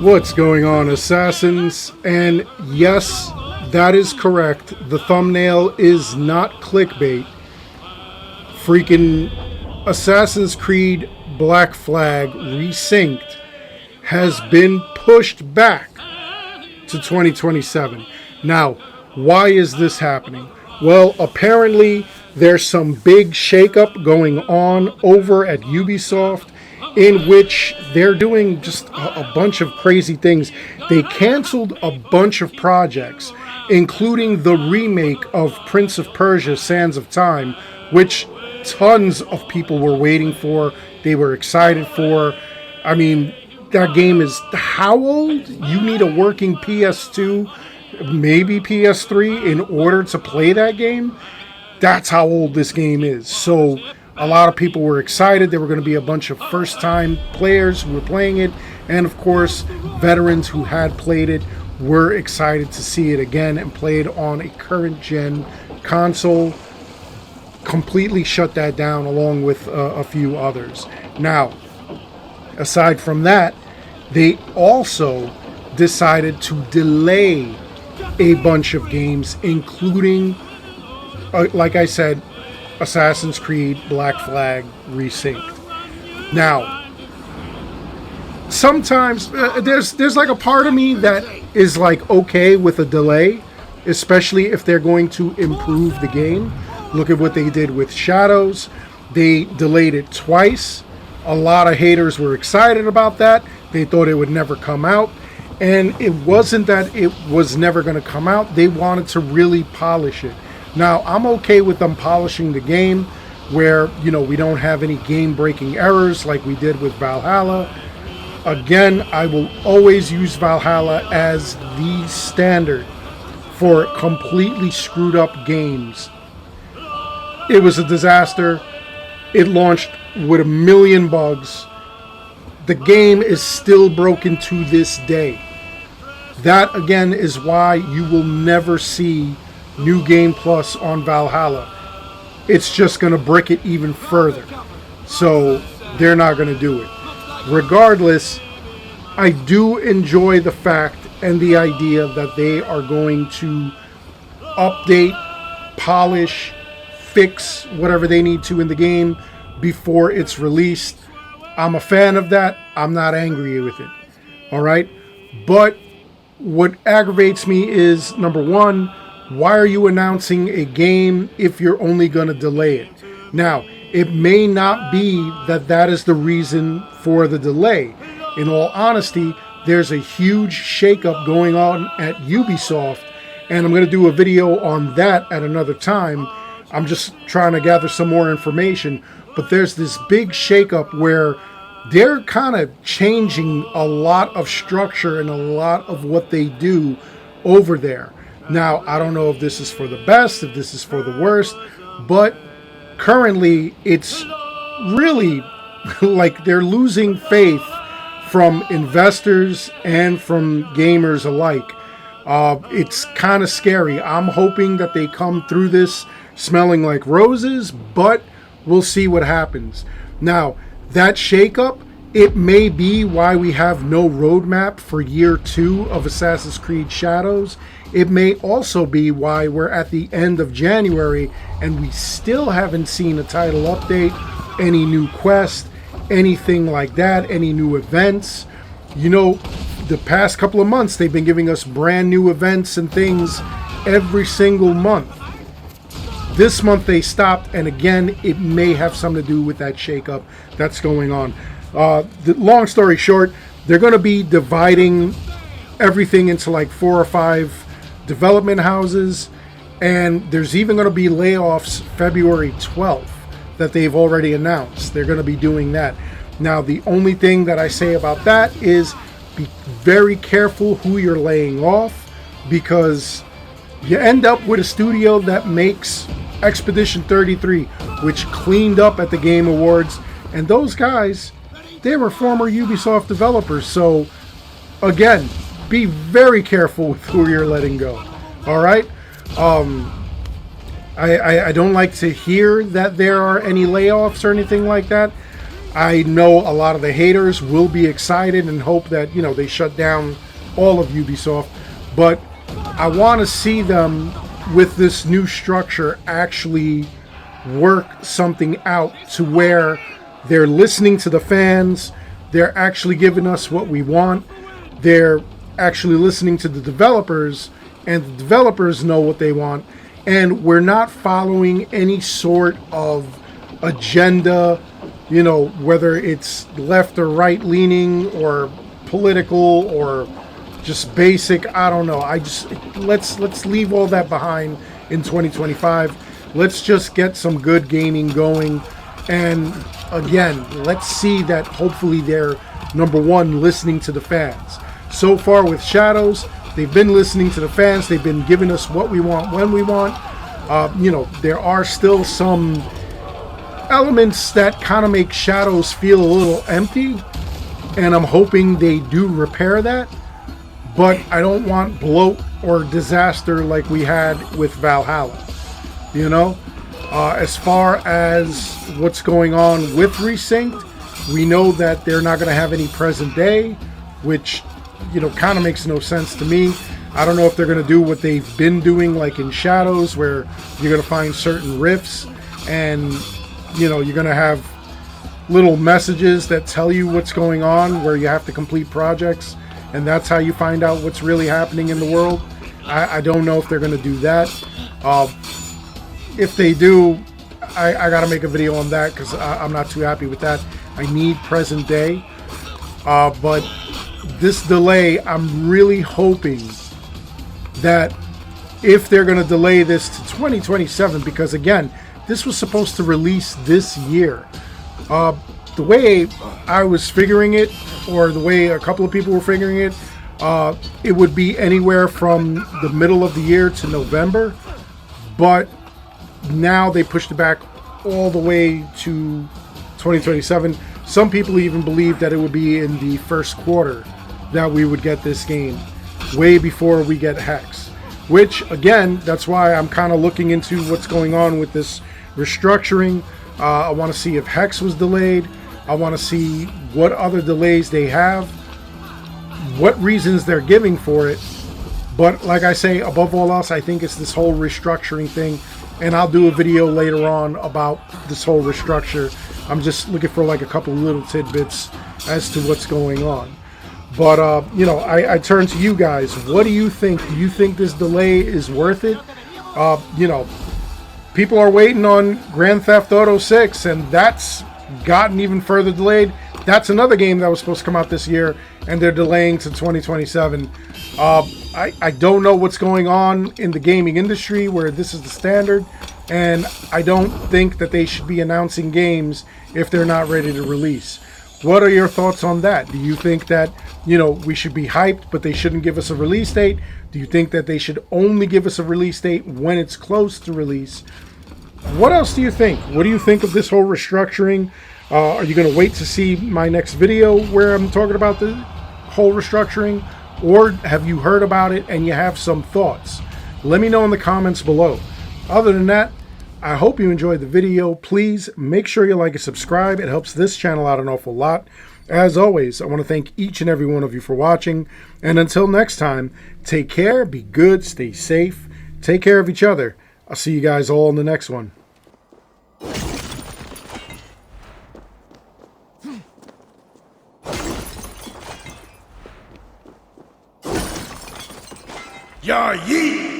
What's going on, Assassins? And yes, that is correct. The thumbnail is not clickbait. Freaking Assassin's Creed Black Flag Resynced has been pushed back to 2027. Now, why is this happening? Well, apparently there's some big shakeup going on over at Ubisoft, in which they're doing just a bunch of crazy things. They canceled a bunch of projects, including the remake of Prince of Persia: Sands of Time, which tons of people were waiting for. They were excited for. I mean, that game is how old? You need a working PS2, maybe PS3 in order to play that game? That's how old this game is. So a lot of people were excited. There were going to be a bunch of first-time players who were playing it. And, of course, veterans who had played it were excited to see it again and play it on a current-gen console. Completely shut that down along with a few others. Now, aside from that, they also decided to delay a bunch of games, including, like I said, Assassin's Creed Black Flag Resynced. Now, sometimes there's like a part of me that is like okay with a delay, especially if they're going to improve the game. Look at what they did with Shadows. They delayed it twice. A lot of haters were excited about that. They thought it would never come out. And it wasn't that it was never going to come out. They wanted to really polish it. Now, I'm okay with them polishing the game where, you know, we don't have any game-breaking errors like we did with Valhalla. Again, I will always use Valhalla as the standard for completely screwed up games. It was a disaster. It launched with a million bugs. The game is still broken to this day. That, again, is why you will never see New Game Plus on Valhalla. It's just going to brick it even further. So they're not going to do it. Regardless, I do enjoy the fact and the idea that they are going to update, polish, fix whatever they need to in the game before it's released. I'm a fan of that. I'm not angry with it. All right? But what aggravates me is, number one, why are you announcing a game if you're only going to delay it? Now, it may not be that that is the reason for the delay. In all honesty, there's a huge shakeup going on at Ubisoft, and I'm going to do a video on that at another time. I'm just trying to gather some more information, but there's this big shakeup where they're kind of changing a lot of structure and a lot of what they do over there. Now, I don't know if this is for the best, if this is for the worst, but currently it's really like they're losing faith from investors and from gamers alike. It's kind of scary. I'm hoping that they come through this smelling like roses, but we'll see what happens. Now, that shakeup, it may be why we have no roadmap for year 2 of Assassin's Creed Shadows. It may also be why we're at the end of January and we still haven't seen a title update, any new quest, anything like that, any new events. You know, the past couple of months, they've been giving us brand new events and things every single month. This month they stopped, and again, it may have something to do with that shakeup that's going on. The long story short, they're going to be dividing everything into like 4 or 5 development houses, and there's even going to be layoffs February 12th that they've already announced. They're going to be doing that. Now, the only thing that I say about that is be very careful who you're laying off, because you end up with a studio that makes Expedition 33, which cleaned up at the Game Awards, and those guys, they were former Ubisoft developers. So again, be very careful with who you're letting go. All right? I don't like to hear that there are any layoffs or anything like that. I know a lot of the haters will be excited and hope that, you know, they shut down all of Ubisoft, but I want to see them with this new structure actually work something out to where they're listening to the fans, they're actually giving us what we want, they're actually listening to the developers, and the developers know what they want, and we're not following any sort of agenda, you know, whether it's left or right leaning or political or just basic. I don't know. Let's leave all that behind in 2025. Let's just get some good gaming going. And again, let's see that hopefully they're, number one, listening to the fans. So far with Shadows, they've been listening to the fans. They've been giving us what we want when we want. You know, there are still some elements that kind of make Shadows feel a little empty, and I'm hoping they do repair that. But I don't want bloat or disaster like we had with Valhalla. You know, as far as what's going on with Resynced, we know that they're not going to have any present day, which, you know, kind of makes no sense to me. I don't know if they're going to do what they've been doing, like in Shadows, where you're going to find certain rifts and, you know, you're going to have little messages that tell you what's going on, where you have to complete projects, and that's how you find out what's really happening in the world. I don't know if they're going to do that. If they do, I got to make a video on that, because I'm not too happy with that. I need present day. But this delay, I'm really hoping that if they're going to delay this to 2027, because again, this was supposed to release this year. The way I was figuring it, or the way a couple of people were figuring it, it would be anywhere from the middle of the year to November. But now they pushed it back all the way to 2027. Some people even believe that it would be in the first quarter that we would get this game, way before we get Hex. Which, again, that's why I'm kind of looking into what's going on with this restructuring. I want to see if Hex was delayed. I want to see what other delays they have, what reasons they're giving for it. But like I say, above all else, I think it's this whole restructuring thing. And I'll do a video later on about this whole restructure. I'm just looking for like a couple little tidbits as to what's going on. But, you know, I turn to you guys. What do you think? Do you think this delay is worth it? You know, people are waiting on Grand Theft Auto 6, and that's gotten even further delayed. That's another game that was supposed to come out this year, and they're delaying to 2027. I don't know what's going on in the gaming industry where this is the standard, and I don't think that they should be announcing games if they're not ready to release. What are your thoughts on that? Do you think that, you know, we should be hyped, but they shouldn't give us a release date? Do you think that they should only give us a release date when it's close to release? What else do you think? What do you think of this whole restructuring? Are you going to wait to see my next video where I'm talking about the whole restructuring? Or have you heard about it and you have some thoughts? Let me know in the comments below. Other than that, I hope you enjoyed the video. Please make sure you like and subscribe. It helps this channel out an awful lot. As always, I want to thank each and every one of you for watching. And until next time, take care, be good, stay safe, take care of each other. I'll see you guys all in the next one. Yeah, yee!